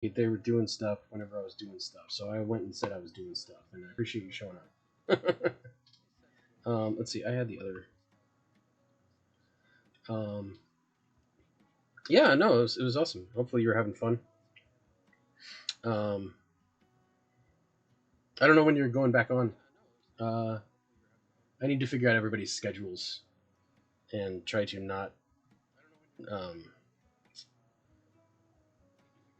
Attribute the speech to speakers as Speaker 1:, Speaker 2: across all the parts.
Speaker 1: they were doing stuff whenever I was doing stuff. So I went and said I was doing stuff, and I appreciate you showing up. Let's see. I had the other. Um, yeah, no, it was awesome. Hopefully you were having fun. Um, I don't know when you're going back on. Uh, I need to figure out everybody's schedules and try to not um,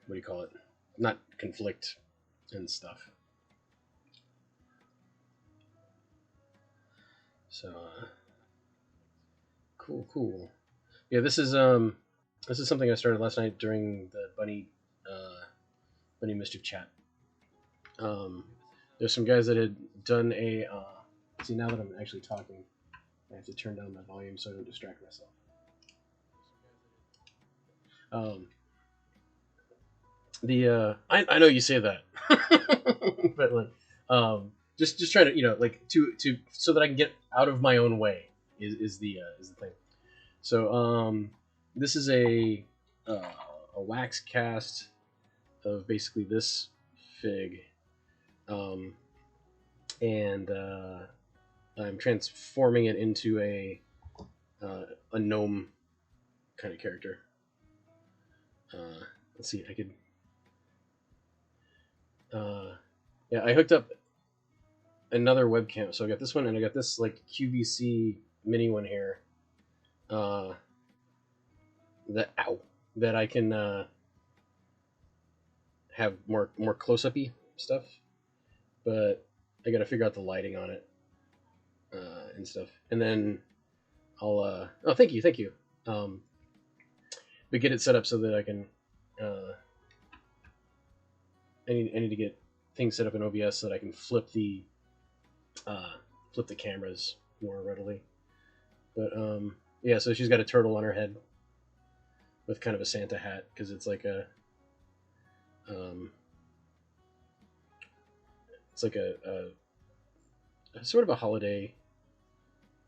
Speaker 1: what do you call it? Not conflict and stuff. So cool, cool. Yeah, this is something I started last night during the bunny mischief chat. Um, there's some guys that had done a. See, now that I'm actually talking, I have to turn down my volume so I don't distract myself. Um, I know you say that, but like just trying to like to so that I can get out of my own way is the thing. So this is uh, a wax cast of basically this fig, um, and I'm transforming it into a gnome kind of character. Let's see, I could. Yeah, I hooked up another webcam, so I got this one, and I got this like QVC mini one here. Uh, that ow that I can have more close upy stuff, but I got to figure out the lighting on it and stuff, and then I'll oh thank you, um, but get it set up so that I can uh, I need to get things set up in OBS so that I can flip the cameras more readily. But yeah, so she's got a turtle on her head with kind of a Santa hat because it's like a um, it's like a sort of a holiday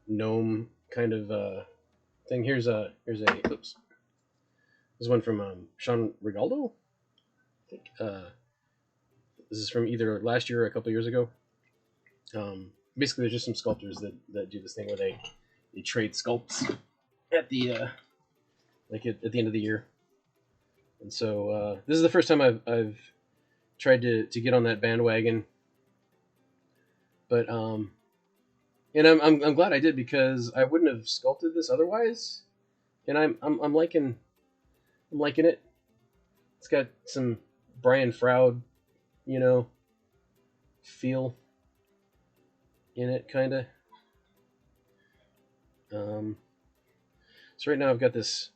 Speaker 1: gnome kind of thing. Here's a oops. This is one from Sean Rigaldo. I think this is from either last year or a couple years ago. Basically, there's just some sculptors that do this thing where they trade sculpts at the at the end of the year. And so this is the first time I've tried to get on that bandwagon. But and I'm glad I did because I wouldn't have sculpted this otherwise. And I'm liking it. It's got some Brian Froud, feel in it, kind of. So right now I've got this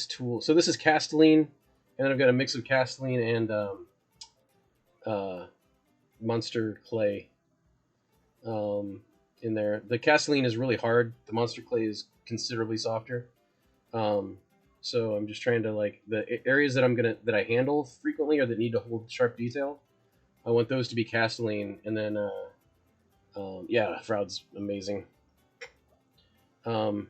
Speaker 1: tool. So this is Castelline, and then I've got a mix of Castelline and Monster Clay in there. The Castelline is really hard. The Monster Clay is considerably softer. So I'm just trying to like the areas that I handle frequently or that need to hold sharp detail. I want those to be Castelline, and then yeah, Froud's amazing. Hey,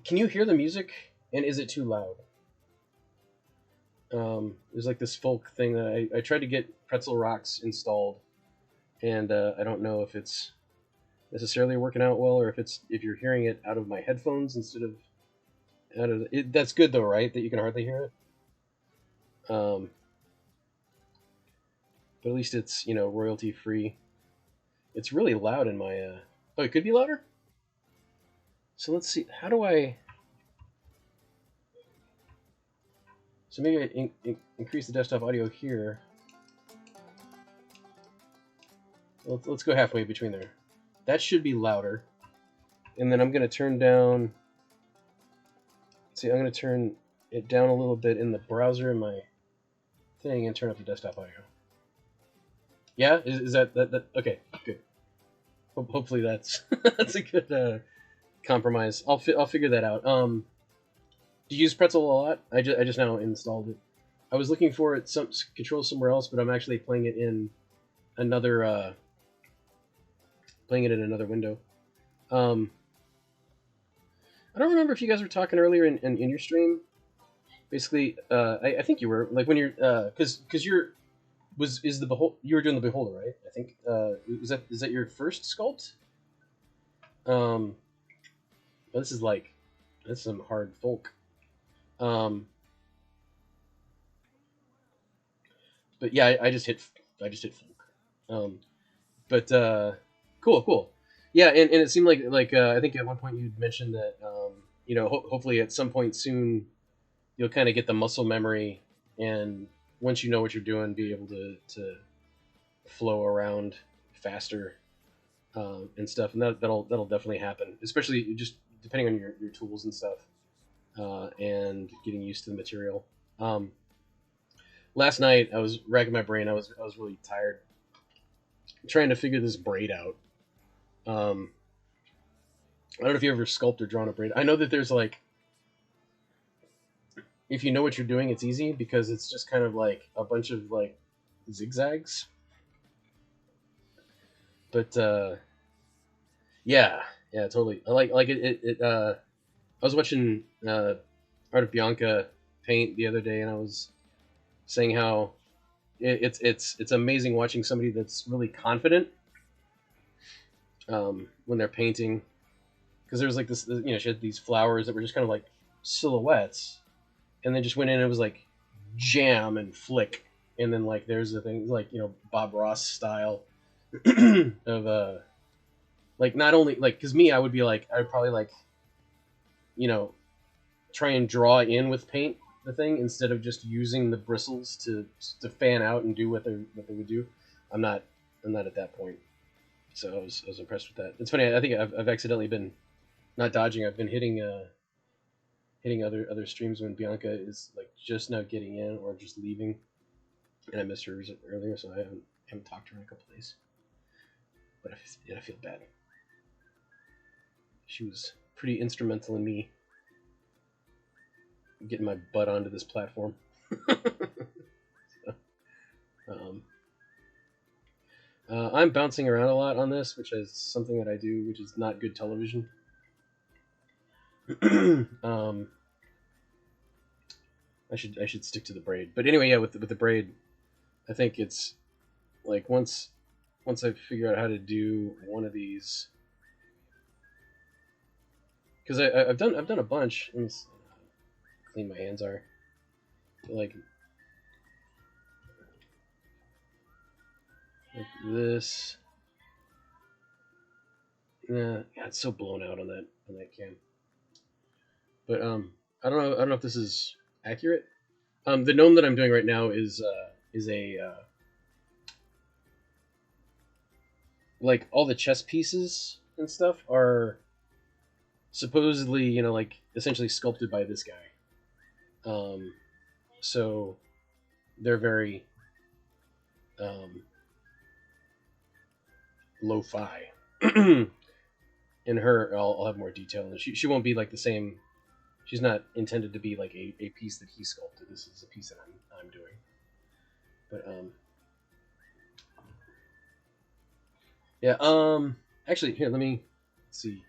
Speaker 1: can you hear the music? And is it too loud? There's like this folk thing that I tried to get Pretzel Rocks installed, and I don't know if it's necessarily working out well or if you're hearing it out of my headphones instead of out of it. That's good though, right? That you can hardly hear it. But at least it's royalty free. It's really loud in my. Oh, it could be louder. So let's see. How do I? So maybe I increase the desktop audio here. Let's go halfway between there. That should be louder. And then I'm going to turn down... See, I'm going to turn it down a little bit in the browser in my thing and turn up the desktop audio. Yeah? Is that... Okay, good. Hopefully that's that's a good compromise. I'll figure that out. Do you use Pretzel a lot? I just now installed it. I was looking for it some controls somewhere else, but I'm actually playing it in another window. I don't remember if you guys were talking earlier in your stream, basically, I think you were like when you're because you're was is the behold you were doing the beholder, right? I think is that your first sculpt? Um, well, this is like this is some hard folk. Um, but yeah, I just hit folk. But cool. Yeah, and it seemed like I think at one point you'd mentioned that hopefully at some point soon you'll kind of get the muscle memory, and once you know what you're doing, be able to flow around faster and stuff, and that'll definitely happen, especially just depending on your tools and stuff, and getting used to the material. Um, Last night I was racking my brain. I was really tired trying to figure this braid out. Um, I don't know if you ever sculpted or drawn a braid. I know that there's like, if you know what you're doing, it's easy because it's just kind of like a bunch of like zigzags. But yeah, yeah, totally. I like it. I was watching Art of Bianca paint the other day, and I was saying how it's amazing watching somebody that's really confident when they're painting, because there was like this, she had these flowers that were just kind of like silhouettes, and then just went in and it was like jam and flick, and then like there's the thing like Bob Ross style of like not only like because me I would be like I would probably like you know try and draw in with paint the thing instead of just using the bristles to fan out and do what they would do. I'm not I'm not at that point, so I was impressed with that. It's funny. I think I've accidentally been not dodging. I've been hitting other streams when Bianca is like just now getting in or just leaving, and I missed her earlier, so I haven't talked to her in a couple days. But I feel bad. She was pretty instrumental in me getting my butt onto this platform. So, um, I'm bouncing around a lot on this, which is something that I do, which is not good television. um, I should stick to the braid. But anyway, yeah, with the braid, I think it's like once I figure out how to do one of these, because I've done a bunch. Let me see how clean my hands are. Like this. Yeah, it's so blown out on that cam. But I don't know if this is accurate. The gnome that I'm doing right now is a like all the chess pieces and stuff are supposedly like essentially sculpted by this guy. So they're very lo-fi. In her, I'll have more detail, and she won't be like the same. She's not intended to be like a piece that he sculpted. This is a piece that I'm doing. But yeah. Actually, here, let's see.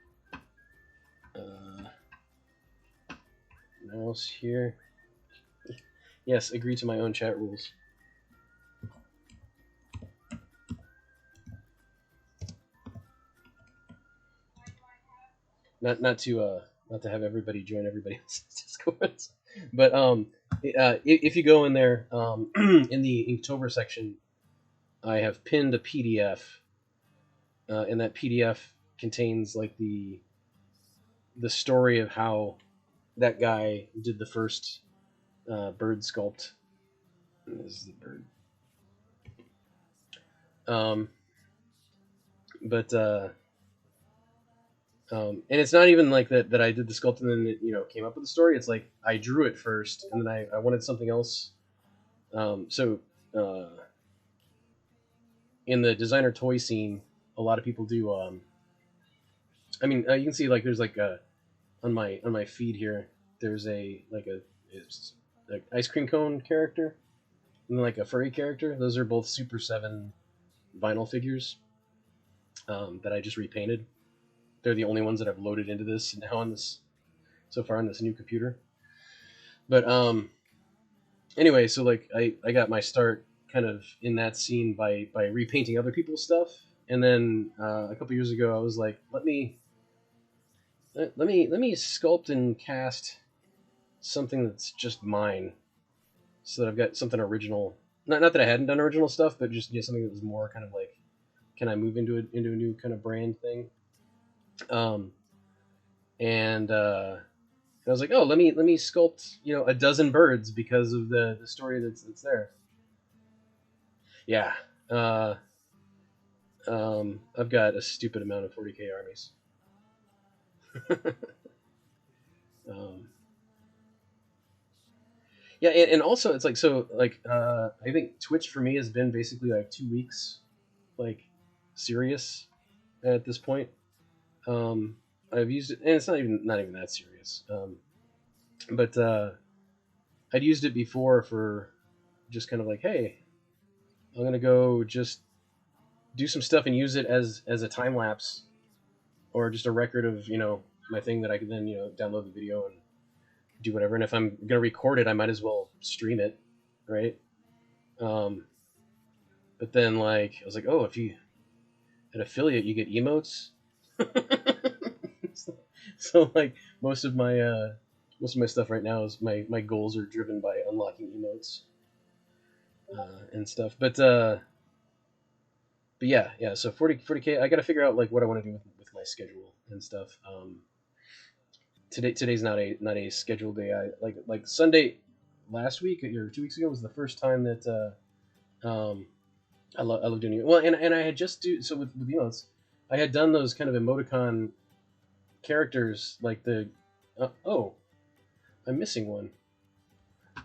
Speaker 1: Uh, Mouse here. Yes, agree to my own chat rules. Not to have everybody join everybody else's discords, but if you go in there in the Inktober section, I have pinned a PDF, and that PDF contains like the story of how that guy did the first bird sculpt. This is the bird. But and it's not even like that I did the sculpt and then it came up with the story. It's like I drew it first, and then I wanted something else. So in the designer toy scene, a lot of people do. I mean, you can see like there's like on my feed here. There's it's like ice cream cone character and like a furry character. Those are both Super 7 vinyl figures that I just repainted. They're the only ones that I've loaded into this now on this so far on this new computer. But anyway, so like I got my start kind of in that scene by repainting other people's stuff, and then a couple years ago I was like, let me sculpt and cast something that's just mine, so that I've got something original. Not that I hadn't done original stuff, but just something that was more kind of like, can I move into a new kind of brand thing? Um, and I was like, oh, let me sculpt a dozen birds because of the story that's there. Yeah. Uh, I've got a stupid amount of 40k armies. um, yeah, and also it's like, so like I think Twitch for me has been basically like 2 weeks, like, serious at this point. Um, I've used it, and it's not even that serious. But I'd used it before for just kind of like, hey, I'm gonna go just do some stuff and use it as a time lapse, or just a record of my thing that I could then download the video and do whatever. And if I'm gonna record it, I might as well stream it, right? Um, but then, like, I was like, oh, if you an affiliate, you get emotes. So like most of my stuff right now is my goals are driven by unlocking emotes and stuff. But yeah. So 40k. I got to figure out like what I want to do with my schedule and stuff. Today's not a scheduled day. I like Sunday last week or 2 weeks ago was the first time that I love doing it. Well, and I had just do so with emotes. I had done those kind of emoticon characters like the oh, I'm missing one.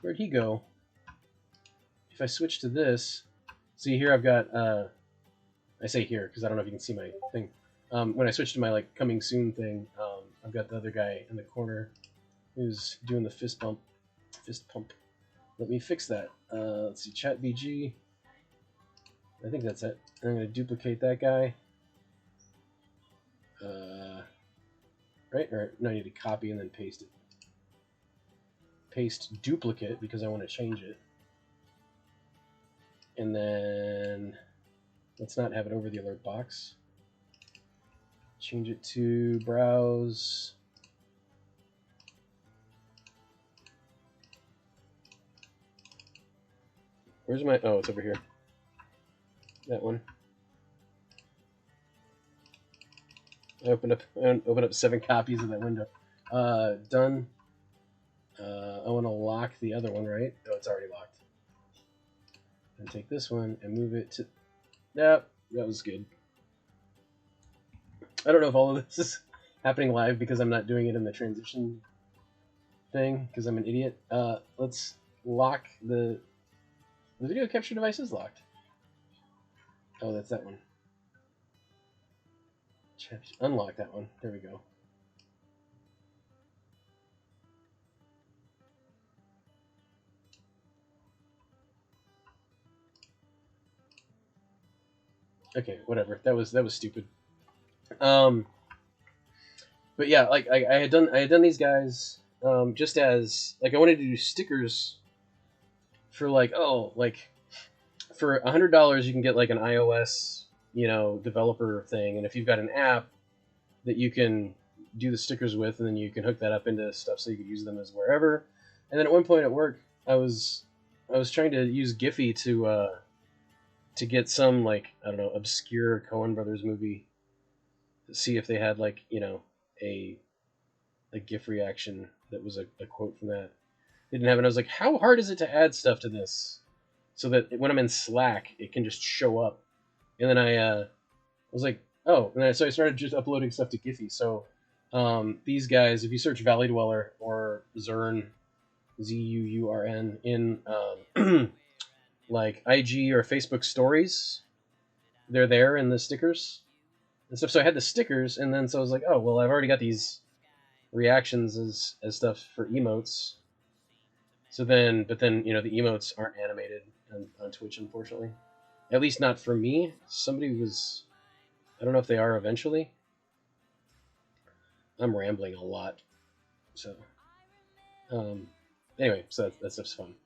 Speaker 1: Where'd he go? If I switch to this, see here I've got I say here because I don't know if you can see my thing. When I switch to my like coming soon thing, I've got the other guy in the corner who's doing the fist pump. Fist pump. Let me fix that. Let's see, chat BG. I think that's it. I'm gonna duplicate that guy. Right? Or no, I need to copy and then paste it. Paste duplicate because I want to change it. And then let's not have it over the alert box. Change it to browse. Where's my? Oh, it's over here. That one. I opened up 7 copies of that window. Done. I want to lock the other one, right? Oh, it's already locked. And take this one and move it to. Yeah, that was good. I don't know if all of this is happening live because I'm not doing it in the transition thing because I'm an idiot. Let's lock the video capture device is locked. Oh, that's that one. Unlock that one. There we go. Okay, whatever. That was stupid. But yeah, like I had done these guys just as like I wanted to do stickers for like, oh, like for $100 you can get like an iOS developer thing, and if you've got an app that you can do the stickers with, and then you can hook that up into stuff so you could use them as wherever. And then at one point at work, I was trying to use Giphy to get some like, I don't know, obscure Coen Brothers movie, to see if they had like a GIF reaction that was a quote from that. They didn't have it. I was like, how hard is it to add stuff to this so that when I'm in Slack it can just show up? And then I was like, oh, and so I started just uploading stuff to Giphy. So these guys, if you search Valley Dweller or Zurn, Zuurn, in like IG or Facebook stories, they're there in the stickers and stuff. So I had the stickers, and then so I was like, oh well, I've already got these reactions as stuff for emotes. So then, but then the emotes aren't animated on Twitch, unfortunately. At least not for me. Somebody was. I don't know if they are eventually. I'm rambling a lot, so anyway, so that stuff's fun.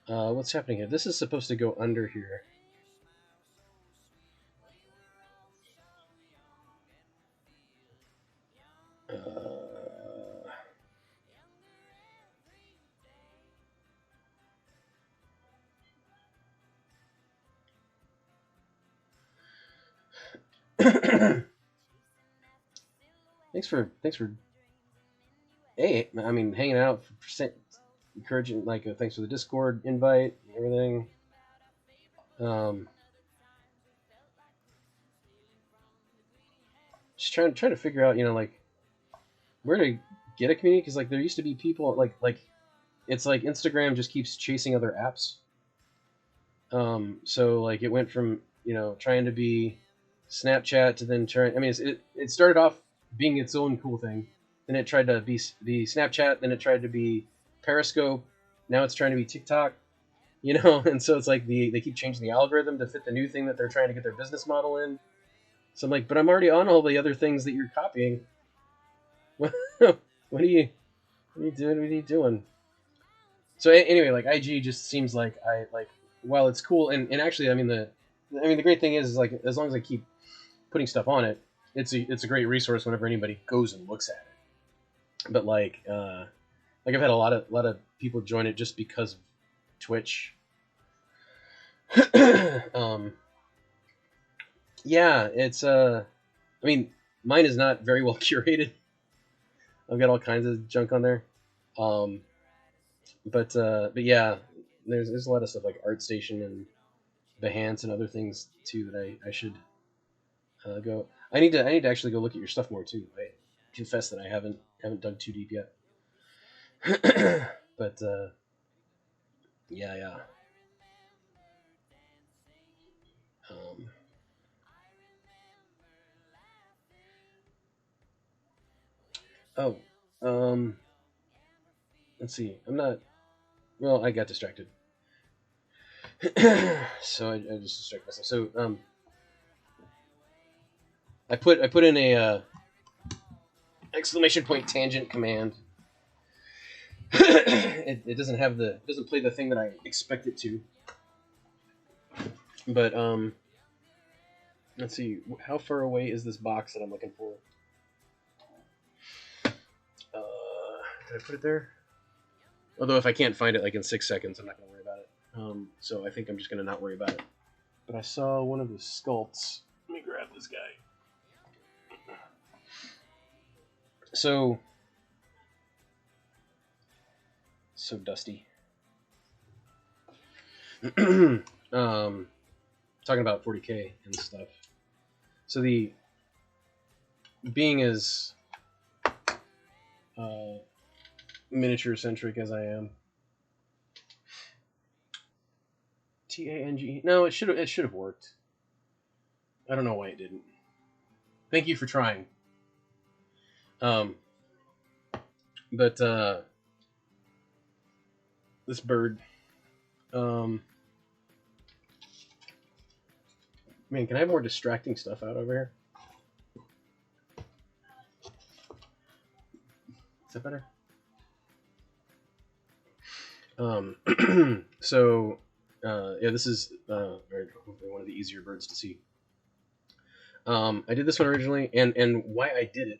Speaker 1: What's happening here? This is supposed to go under here. thanks for hey, I mean, hanging out, encouraging, like, thanks for the Discord invite and everything. Just trying to figure out, like, where to get a community, because like there used to be people like it's like Instagram just keeps chasing other apps. So like it went from trying to be Snapchat to then trying. I mean, it started off being its own cool thing, then it tried to be Snapchat, then it tried to be Periscope, now it's trying to be TikTok. And so it's like they keep changing the algorithm to fit the new thing that they're trying to get their business model in. So I'm like, but I'm already on all the other things that you're copying. What are you doing? What are you doing? So anyway, like IG just seems like while it's cool and actually, I mean the great thing is like as long as I keep putting stuff on it, it's a great resource whenever anybody goes and looks at it. But like I've had a lot of people join it just because of Twitch. Yeah, it's I mean, mine is not very well curated. I've got all kinds of junk on there. But yeah, there's a lot of stuff like ArtStation and Behance and other things too that I should go. I need to actually go look at your stuff more too. I confess that I haven't dug too deep yet. But yeah. Oh, let's see. I'm not. Well, I got distracted, so I just distracted myself. So I put in a exclamation point tangent command. It doesn't play the thing that I expect it to. But let's see, how far away is this box that I'm looking for? Did I put it there? Although if I can't find it like in 6 seconds, I'm not gonna worry about it. So I think I'm just gonna not worry about it. But I saw one of the sculpts. Let me grab this guy. So dusty. Talking about 40K and stuff. So the being as miniature centric as I am, TANG. No, it should have worked. I don't know why it didn't. Thank you for trying. But this bird. Man, can I have more distracting stuff out over here? Is that better? So, yeah, this is one of the easier birds to see. I did this one originally, and why I did it,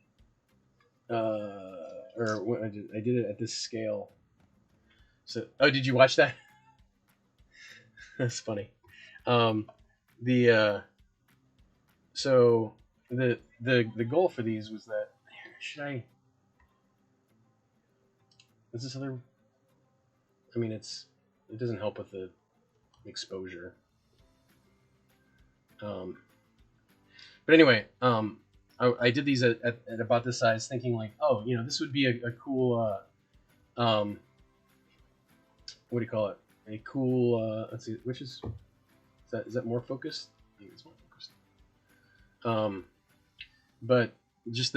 Speaker 1: or what I did it at this scale. So, oh, did you watch that? That's funny. So the goal for these was that is this other? I mean, it doesn't help with the exposure. But anyway, I did these at about this size, thinking like, oh, this would be a cool, what do you call it? A cool, let's see, which is that more focused? I think it's more focused. But just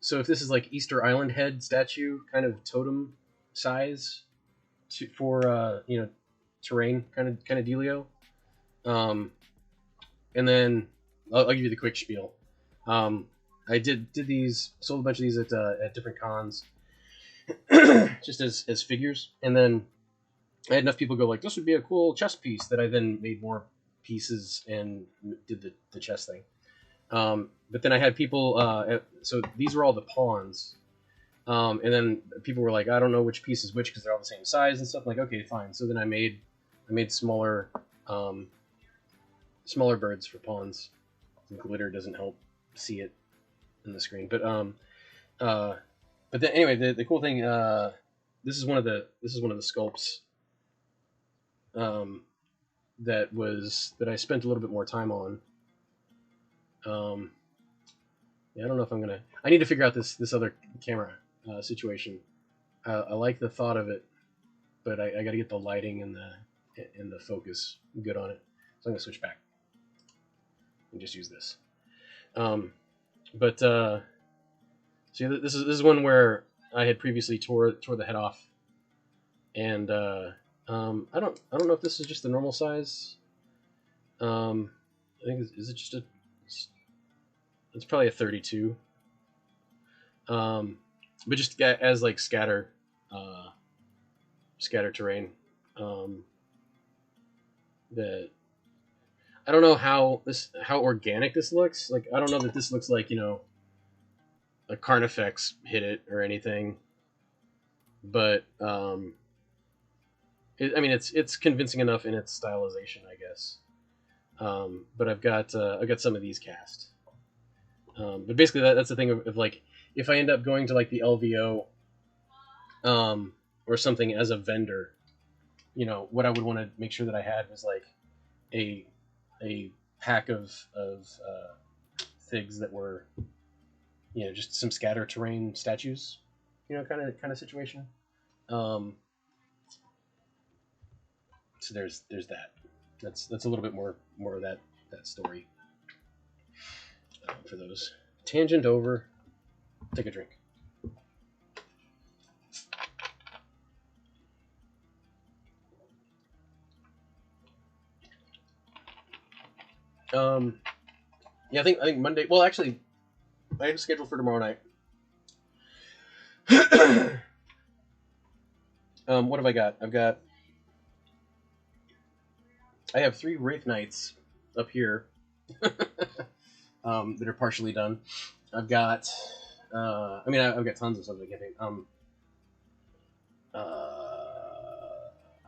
Speaker 1: so if this is like Easter Island head statue, kind of totem size, for terrain kind of dealio. And then I'll give you the quick spiel. I did these, sold a bunch of these at different cons, just as figures, and then I had enough people go like, this would be a cool chess piece, that I then made more pieces and did the chess thing. But then I had people, so these were all the pawns. And then people were like, I don't know which piece is which because they're all the same size and stuff. I'm like, okay, fine. So then I made smaller smaller birds for pawns. The glitter doesn't help see it in the screen, but then anyway, the cool thing, this is one of the sculpts that I spent a little bit more time on. Yeah, I don't know if I'm gonna. I need to figure out this other camera situation. I like the thought of it, but I got to get the lighting and the focus good on it. So I'm gonna switch back and just use this. So yeah, this is one where I had previously tore the head off, and I don't know if this is just the normal size. I think is it just a. It's probably a 32. But just as like scatter terrain. That I don't know how organic this looks. Like I don't know that this looks like a Carnifex hit it or anything. But I mean it's convincing enough in its stylization, I guess. But I've got some of these cast. But basically that's the thing of like if I end up going to like the LVO or something as a vendor, what I would want to make sure that I had was like a pack of figs that were just some scatter terrain statues, kind of situation. So there's that. That's a little bit more of that story for those. Tangent over. Take a drink. Yeah, I think Monday. Well, actually, I have a schedule for tomorrow night. What have I got? I have 3 Wraith Knights up here that are partially done. I've got. I've got tons of stuff I can't think.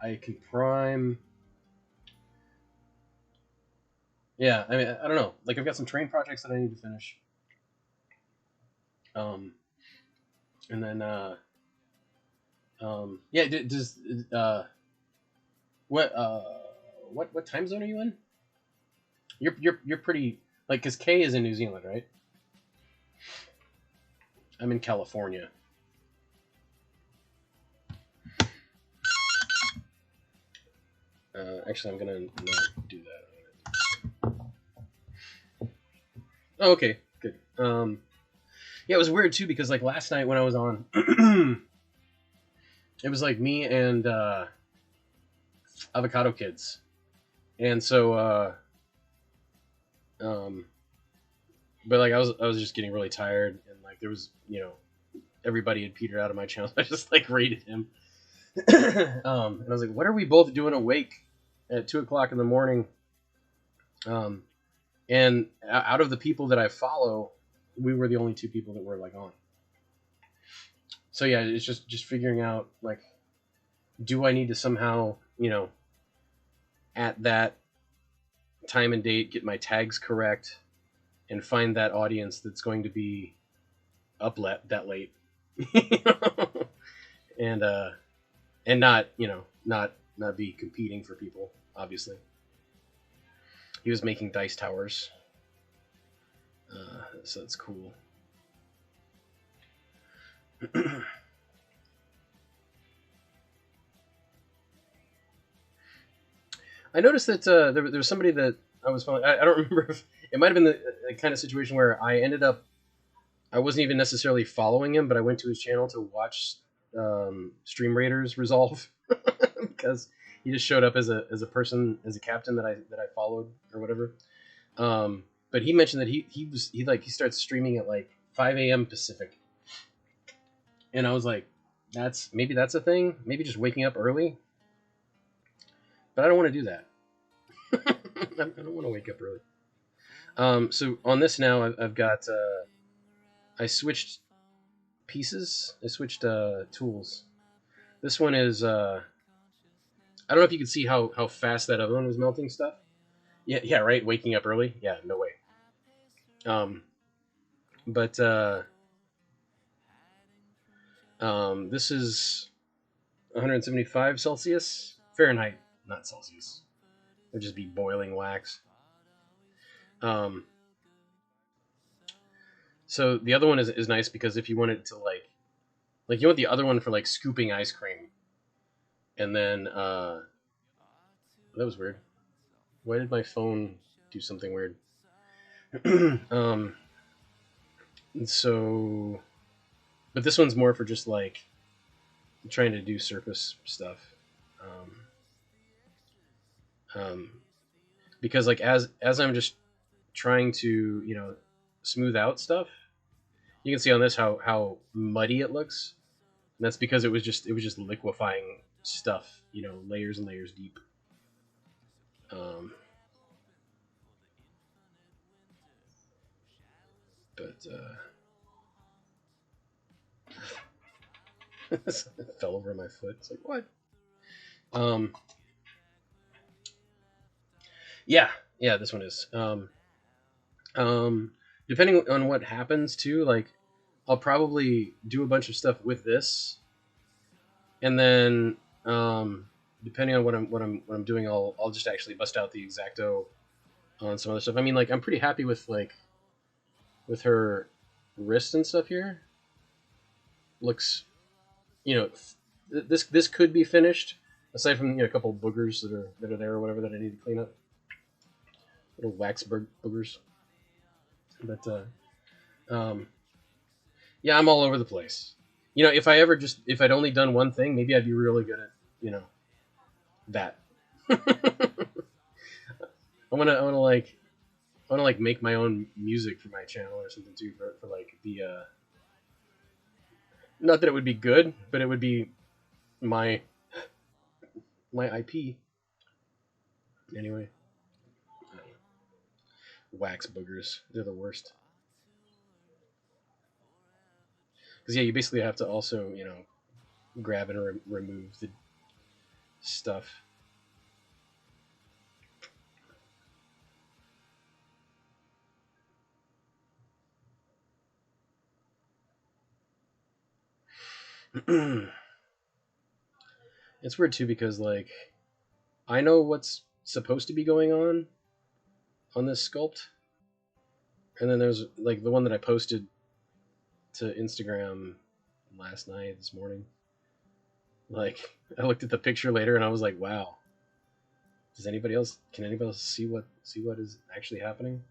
Speaker 1: I can prime. Yeah, I mean, I don't know. Like, I've got some terrain projects that I need to finish. And then, yeah. Does what time zone are you in? You're pretty like because Kay is in New Zealand, right? I'm in California. Actually, I'm gonna not do that. Oh, okay, good. Yeah, it was weird too because like last night when I was on, it was like me and Avocado Kids, and so but like I was just getting really tired, and like there was everybody had petered out of my channel. So I just like raided him, and I was like, what are we both doing awake at 2:00 in the morning? And out of the people that I follow, we were the only 2 people that were like on. So yeah, it's just figuring out like, do I need to somehow, at that time and date, get my tags correct and find that audience that's going to be up that late, and not not be competing for people. Obviously, he was making dice towers, so that's cool. I noticed that there was somebody that I was following. I don't remember if it might have been the kind of situation where I ended up. I wasn't even necessarily following him, but I went to his channel to watch Stream Raiders resolve because he just showed up as a person, as a captain that I followed or whatever. But he mentioned that he starts streaming at like 5 a.m. Pacific, and I was like, maybe that's a thing. Maybe just waking up early. but I don't want to do that. I don't want to wake up early. So on this now, I've got I switched pieces. I switched tools. This one is I don't know if you can see how fast that other one was melting stuff. Yeah, right. Waking up early. Yeah, no way. Um, but this is 175 Celsius Fahrenheit, not Celsius. It would just be boiling wax. Um, so the other one is nice because if you wanted to like you want the other one for like scooping ice cream, and then that was weird. Why did my phone do something weird? um, so, but this one's more for just like trying to do surface stuff. Um, because like as I'm just trying to smooth out stuff, you can see on this how muddy it looks. And that's because it was just liquefying stuff, layers and layers deep. Um, but it fell over my foot. It's like what? Um, yeah, this one is. Depending on what happens too, like I'll probably do a bunch of stuff with this, and then depending on what I'm doing, I'll just actually bust out the Exacto on some other stuff. I mean, like I'm pretty happy with her wrist and stuff here. Looks, you know, this could be finished aside from a couple boogers that are there or whatever that I need to clean up, little wax boogers. But yeah, I'm all over the place. If I'd only done one thing, maybe I'd be really good at that. I want to make my own music for my channel or something too for like the not that it would be good, but it would be my IP anyway. Wax boogers, they're the worst. Because yeah, you basically have to also grab and remove the stuff. It's weird too because like I know what's supposed to be going on this sculpt, and then there's like the one that I posted to Instagram last night, this morning. Like I looked at the picture later and I was like, wow. Can anybody else see what is actually happening?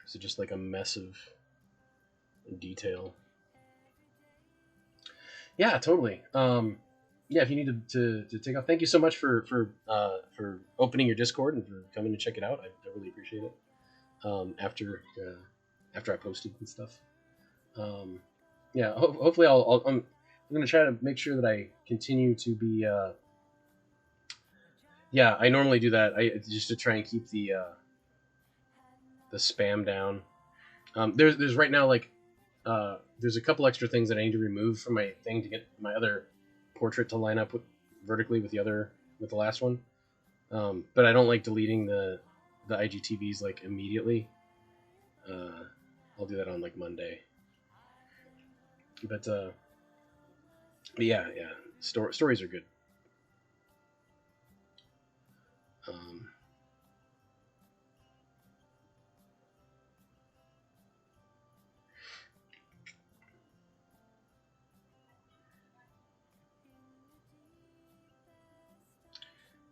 Speaker 1: Is it just like a mess of detail? Yeah, totally. Yeah, if you need to take off, thank you so much for opening your Discord and for coming to check it out. I really appreciate it. After I posted and stuff. Yeah, hopefully I'm going to try to make sure that I continue to be. Yeah, I normally do that. I just to try and keep the spam down. There's right now like there's a couple extra things that I need to remove from my thing to get my other portrait to line up vertically with the last one. But I don't like deleting the IGTVs like immediately. I'll do that on like Monday. But yeah, stories are good. Um,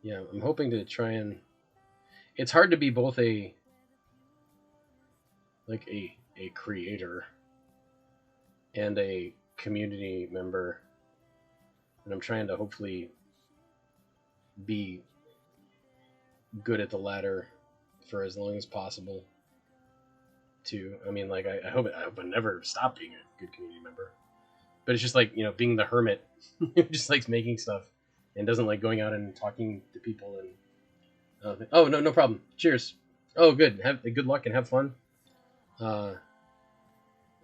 Speaker 1: yeah, I'm hoping to try and. It's hard to be both a creator and a community member, and I'm trying to hopefully be good at the latter for as long as possible. Too, I mean, like I hope I never stop being a good community member, but it's just like being the hermit, just like making stuff and doesn't like going out and talking to people. And oh, no, no problem. Cheers. Oh, good. Have good luck and have fun. It'll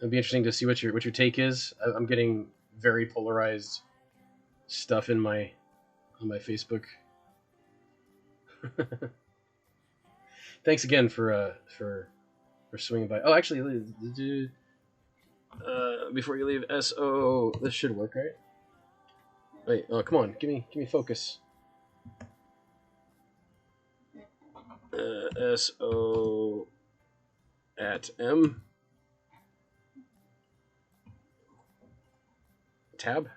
Speaker 1: be interesting to see what your take is. I'm getting very polarized stuff in my on my Facebook. Thanks again for swinging by. Oh, actually, before you leave, SO. This should work, right? Wait, oh, come on, give me focus. SO at M tab.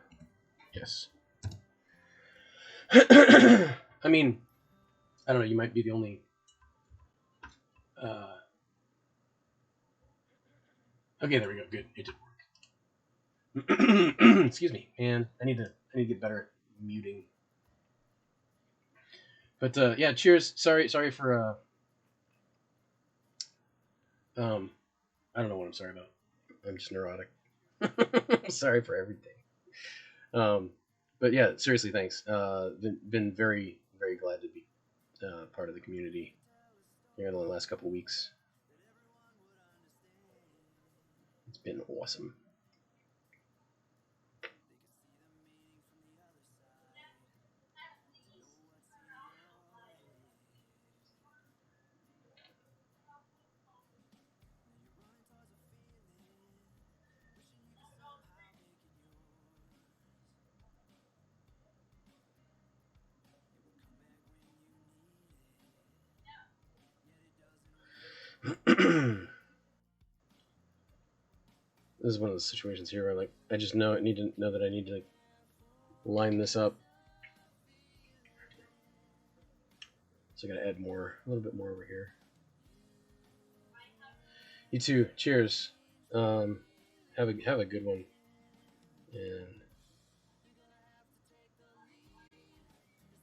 Speaker 1: Yes. I mean, I don't know. You might be the only. Okay, there we go. Good, it did work. Excuse me, man. I need to get better at muting. But yeah, cheers. Sorry for I don't know what I'm sorry about. I'm just neurotic. Sorry for everything. But yeah, seriously, thanks. Been very glad to be part of the community here in the last couple weeks. It's been awesome. This is one of those situations here where like I just need to know that I need to like, line this up. So I gotta add a little bit more over here. You too. Cheers. Have a good one.